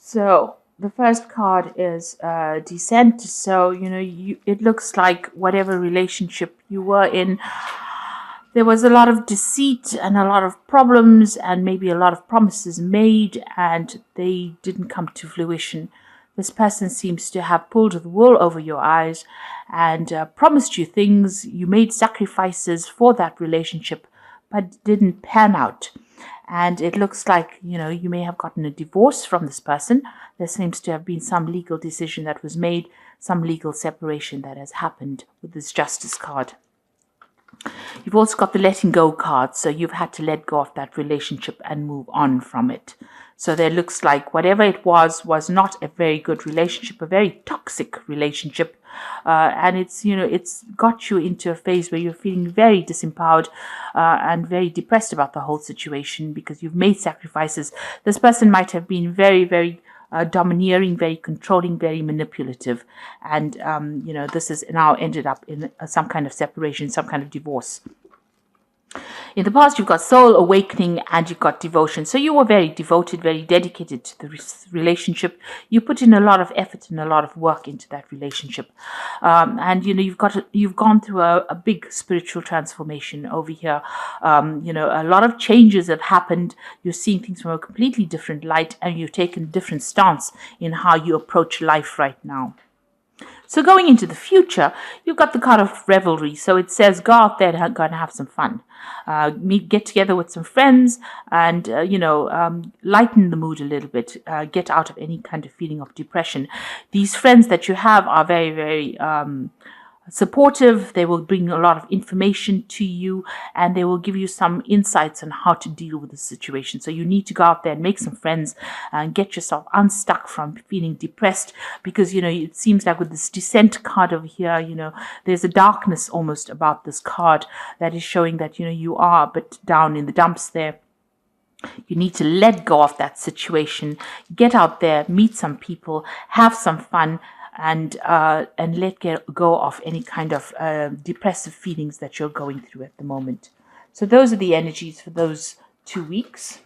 So the first card is descent. So, it looks like whatever relationship you were in, there was a lot of deceit and a lot of problems and maybe a lot of promises made and they didn't come to fruition. This person seems to have pulled the wool over your eyes and promised you things. You made sacrifices for that relationship, but didn't pan out. And it looks like, you may have gotten a divorce from this person. There seems to have been some legal decision that was made, some legal separation that has happened with this Justice card. You've also got the letting go card, so you've had to let go of that relationship and move on from it. So there looks like whatever it was not a very good relationship, a very toxic relationship. And it's got you into a phase where you're feeling very disempowered and very depressed about the whole situation because you've made sacrifices. This person might have been very, very domineering, very controlling, very manipulative. And, this has now ended up in some kind of separation, some kind of divorce. In the past, you've got soul awakening and you've got devotion. So you were very devoted, very dedicated to the relationship. You put in a lot of effort and a lot of work into that relationship. And, you've gone through a big spiritual transformation over here. A lot of changes have happened. You're seeing things from a completely different light and you've taken a different stance in how you approach life right now. So going into the future, you've got the card of revelry. So it says go out there and go and have some fun. Get together with some friends and, lighten the mood a little bit. Get out of any kind of feeling of depression. These friends that you have are very, very supportive. They will bring a lot of information to you and they will give you some insights on how to deal with the situation. So you need to go out there and make some friends and get yourself unstuck from feeling depressed because, it seems like with this descent card over here, there's a darkness almost about this card that is showing that, you are a bit down in the dumps there. You need to let go of that situation, get out there, meet some people, have some fun, and let go of any kind of depressive feelings that you're going through at the moment. So those are the energies for those 2 weeks.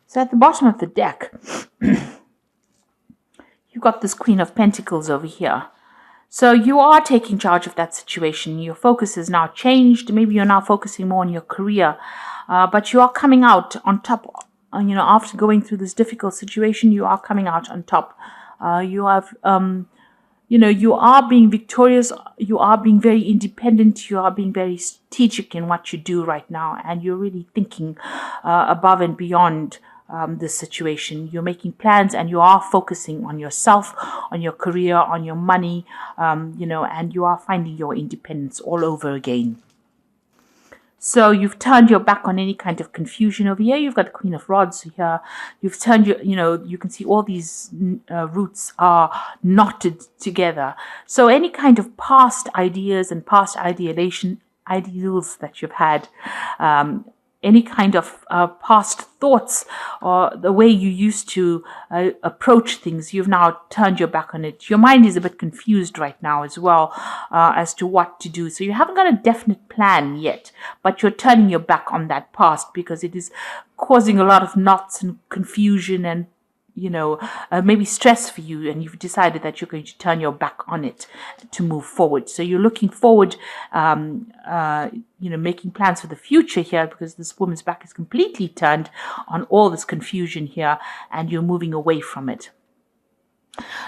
So at the bottom of the deck, you've got this Queen of Pentacles over here. So you are taking charge of that situation. Your focus has now changed. Maybe you're now focusing more on your career, but you are coming out on top. After going through this difficult situation, you are coming out on top. You are being victorious. You are being very independent. You are being very strategic in what you do right now. And you're really thinking above and beyond this situation. You're making plans and you are focusing on yourself, on your career, on your money, and you are finding your independence all over again. So you've turned your back on any kind of confusion over here. You've got the Queen of Rods here. You've turned you can see all these roots are knotted together. So any kind of past ideas and past ideals that you've had, any kind of past thoughts or the way you used to approach things, you've now turned your back on it. Your mind is a bit confused right now as well as to what to do. So you haven't got a definite plan yet, but you're turning your back on that past because it is causing a lot of knots and confusion and maybe stress for you, and you've decided that you're going to turn your back on it to move forward. So you're looking forward, making plans for the future here because this woman's back is completely turned on all this confusion here and you're moving away from it.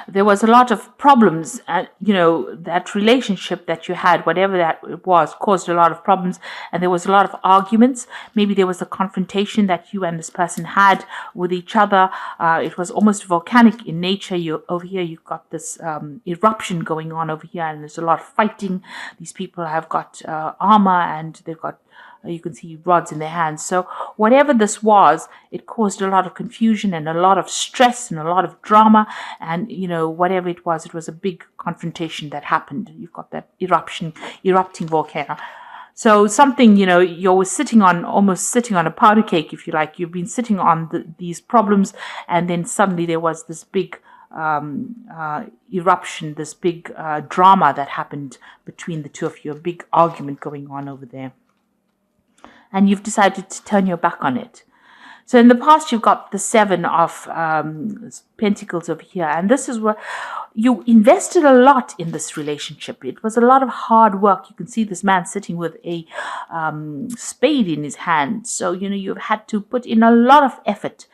There was a lot of problems, that relationship that you had, whatever that was, caused a lot of problems, and there was a lot of arguments. Maybe there was a confrontation that you and this person had with each other. It was almost volcanic in nature. Over here, you've got this eruption going on over here, and there's a lot of fighting. These people have got armor, and they've got you can see rods in their hands. So whatever this was, it caused a lot of confusion and a lot of stress and a lot of drama. And, whatever it was a big confrontation that happened. You've got that erupting volcano. So something, you're almost sitting on a powder cake, if you like. You've been sitting on these problems, and then suddenly there was this big eruption, this big drama that happened between the two of you, a big argument going on over there. And you've decided to turn your back on it. So in the past, you've got the 7 of Pentacles over here. And this is where you invested a lot in this relationship. It was a lot of hard work. You can see this man sitting with a spade in his hand. So, you've had to put in a lot of effort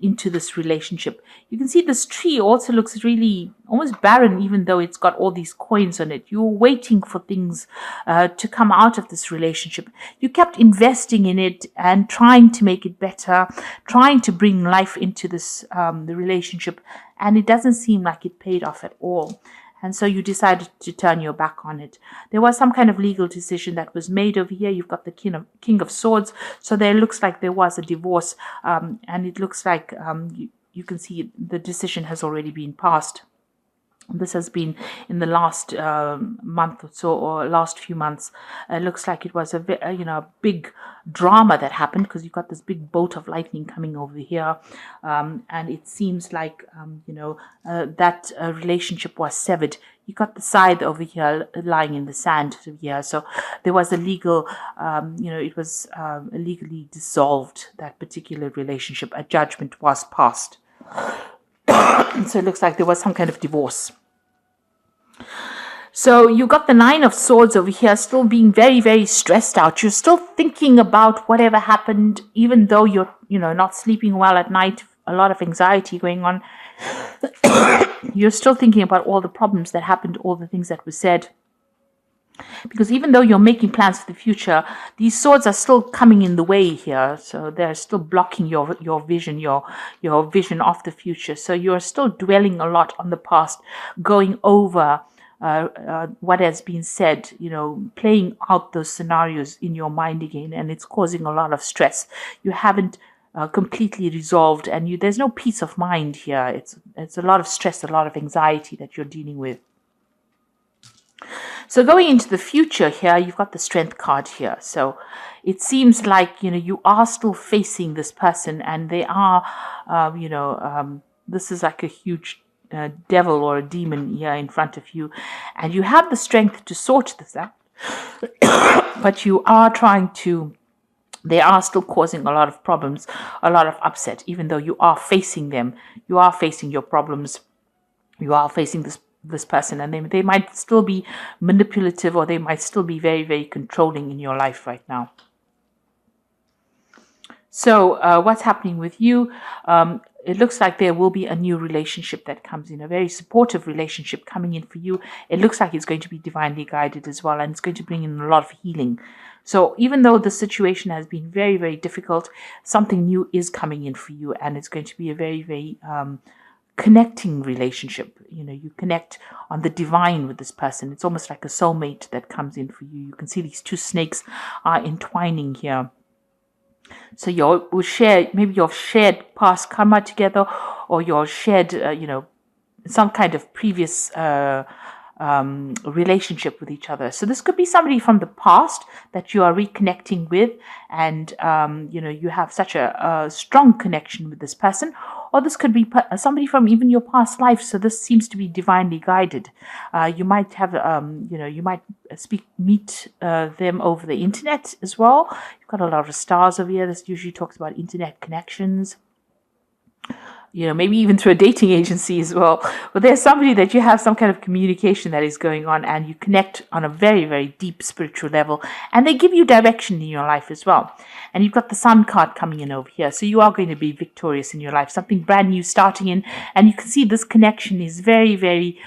into this relationship. You can see this tree also looks really almost barren, even though it's got all these coins on it. You're waiting for things to come out of this relationship. You kept investing in it and trying to make it better, trying to bring life into this the relationship, and it doesn't seem like it paid off at all. And so you decided to turn your back on it. There was some kind of legal decision that was made over here. You've got the King of Swords. So there looks like there was a divorce. And it looks like you can see the decision has already been passed. This has been in the last month or so, or last few months. It looks like it was a big drama that happened, because you've got this big bolt of lightning coming over here, and it seems like that relationship was severed. You got the scythe over here lying in the sand here, so there was a legal, it was legally dissolved, that particular relationship. A judgment was passed. So it looks like there was some kind of divorce. So you got the 9 of Swords over here, still being very, very stressed out. You're still thinking about whatever happened, even though you're, not sleeping well at night, a lot of anxiety going on. You're still thinking about all the problems that happened, all the things that were said. Because even though you're making plans for the future, these swords are still coming in the way here. So they're still blocking your vision, your vision of the future. So you're still dwelling a lot on the past, going over what has been said, playing out those scenarios in your mind again. And it's causing a lot of stress. You haven't completely resolved, and there's no peace of mind here. It's a lot of stress, a lot of anxiety that you're dealing with. So going into the future here, you've got the Strength card here. So it seems like, you are still facing this person, and they are, this is like a huge devil or a demon here in front of you. And you have the strength to sort this out. But you are they are still causing a lot of problems, a lot of upset, even though you are facing them. You are facing your problems. You are facing this person, and they might still be manipulative, or they might still be very, very controlling in your life right now. So what's happening with you? It looks like there will be a new relationship that comes in, a very supportive relationship coming in for you. It looks like it's going to be divinely guided as well, and it's going to bring in a lot of healing. So even though the situation has been very, very difficult, something new is coming in for you, and it's going to be a very, very connecting relationship. You connect on the divine with this person. It's almost like a soulmate that comes in for you. You can see these 2 snakes are entwining here. So you'll share maybe your shared past karma together, or your shared some kind of previous relationship with each other. So this could be somebody from the past that you are reconnecting with, and you have such a strong connection with this person. Or this could be somebody from even your past life. So this seems to be divinely guided. You might have you might meet them over the internet as well. You've got a lot of stars over here. This usually talks about internet connections. Maybe even through a dating agency as well. But there's somebody that you have some kind of communication that is going on, and you connect on a very, very deep spiritual level, and they give you direction in your life as well. And you've got the Sun card coming in over here. So you are going to be victorious in your life, something brand new starting in. And you can see this connection is very, very,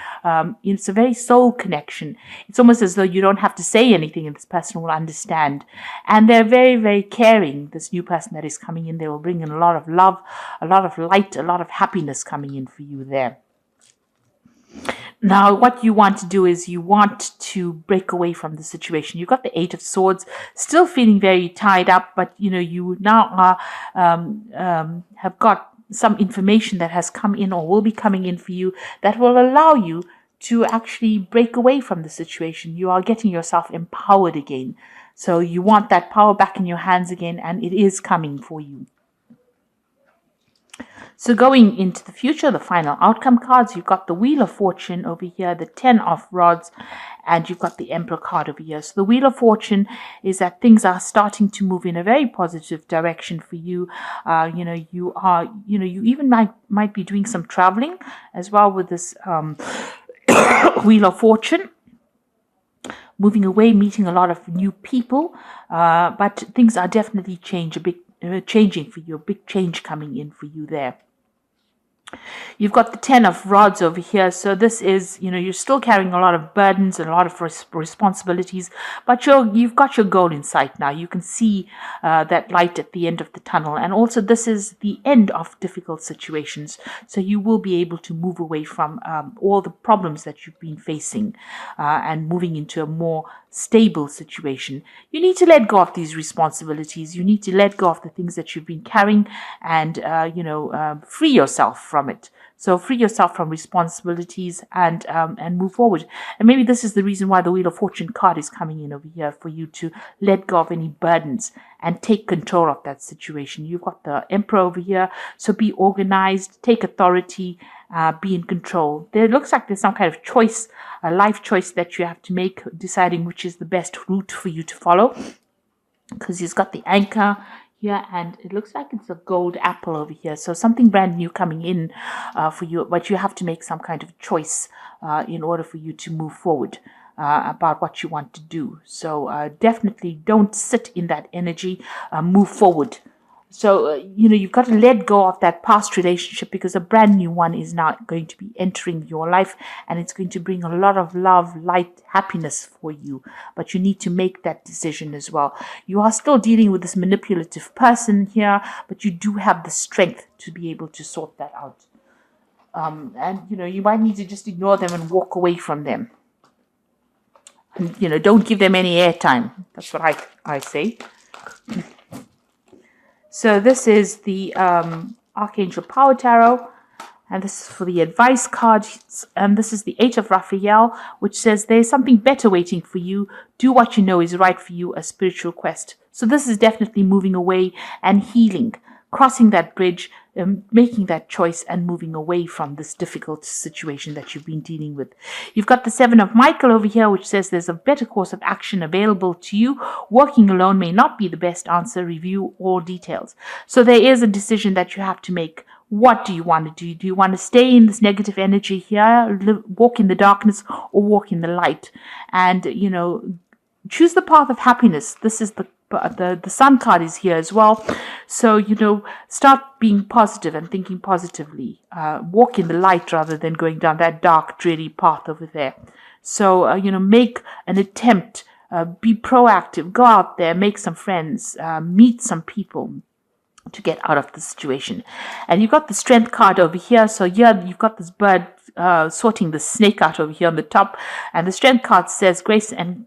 it's a very soul connection. It's almost as though you don't have to say anything and this person will understand. And they're very, very caring. This new person that is coming in, they will bring in a lot of love, a lot of light, a lot of happiness coming in for you there. Now, what you want to do is you want to break away from the situation. You've got the 8 of Swords, still feeling very tied up, but you now are, have got some information that has come in or will be coming in for you that will allow you to actually break away from the situation. You are getting yourself empowered again. So you want that power back in your hands again, and it is coming for you. So going into the future, the final outcome cards, you've got the Wheel of Fortune over here, the 10 of Rods, and you've got the Emperor card over here. So the Wheel of Fortune is that things are starting to move in a very positive direction for you. You even might be doing some traveling as well with this Wheel of Fortune. Moving away, meeting a lot of new people, but things are definitely changing for you, a big change coming in for you there. You've got the 10 of Rods over here. So this is, you're still carrying a lot of burdens and a lot of responsibilities, but you've got your goal in sight now. You can see that light at the end of the tunnel. And also this is the end of difficult situations. So you will be able to move away from all the problems that you've been facing and moving into a more stable situation. You need to let go of these responsibilities. You need to let go of the things that you've been carrying and, free yourself from it. So free yourself from responsibilities and move forward. And maybe this is the reason why the Wheel of Fortune card is coming in over here, for you to let go of any burdens and take control of that situation. You've got the Emperor over here. So be organized, take authority, be in control. There looks like there's some kind of choice, a life choice that you have to make, deciding which is the best route for you to follow. Because he's got the anchor here, and it looks like it's a gold apple over here. So something brand new coming in for you, but you have to make some kind of choice in order for you to move forward about what you want to do. So definitely don't sit in that energy, move forward. So, you've got to let go of that past relationship, because a brand new one is now going to be entering your life, and it's going to bring a lot of love, light, happiness for you. But you need to make that decision as well. You are still dealing with this manipulative person here, but you do have the strength to be able to sort that out. And you might need to just ignore them and walk away from them. And, don't give them any airtime. That's what I say. So this is the Archangel Power Tarot, and this is for the advice cards. And this is the 8 of Raphael, which says there's something better waiting for you. Do what you know is right for you, a spiritual quest. So this is definitely moving away and healing, crossing that bridge, making that choice and moving away from this difficult situation that you've been dealing with. You've got the 7 of Michael over here, which says there's a better course of action available to you. Working alone may not be the best answer. Review all details. So there is a decision that you have to make. What do you want to do? Do you want to stay in this negative energy here, walk in the darkness, or walk in the light? And, choose the path of happiness. This is the Sun card is here as well. So, start being positive and thinking positively. Walk in the light rather than going down that dark, dreary path over there. So, make an attempt. Be proactive. Go out there, make some friends, meet some people to get out of the situation. And you've got the Strength card over here. So here you've got this bird sorting the snake out over here on the top. And the Strength card says grace and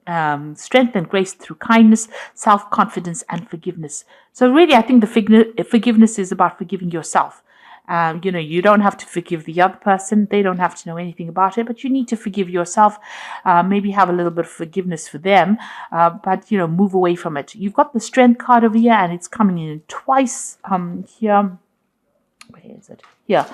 strength and grace through kindness, self-confidence, and forgiveness. So really, I think the forgiveness is about forgiving yourself. You don't have to forgive the other person. They don't have to know anything about it, but you need to forgive yourself. Maybe have a little bit of forgiveness for them, but, move away from it. You've got the Strength card over here, and it's coming in twice here. Where is it? Here.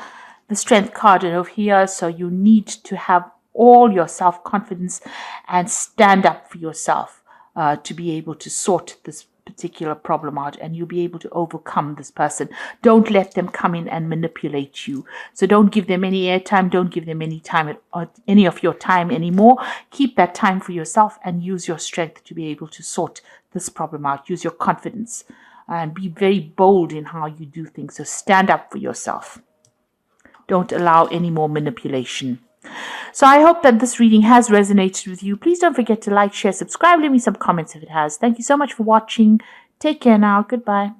The Strength card over here. So you need to have all your self-confidence and stand up for yourself to be able to sort this particular problem out, and you'll be able to overcome this person. Don't let them come in and manipulate you. So don't give them any airtime. Don't give them any time any of your time anymore. Keep that time for yourself and use your strength to be able to sort this problem out. Use your confidence and be very bold in how you do things. So stand up for yourself. Don't allow any more manipulation. So I hope that this reading has resonated with you. Please don't forget to like, share, subscribe, leave me some comments if it has. Thank you so much for watching. Take care now. Goodbye.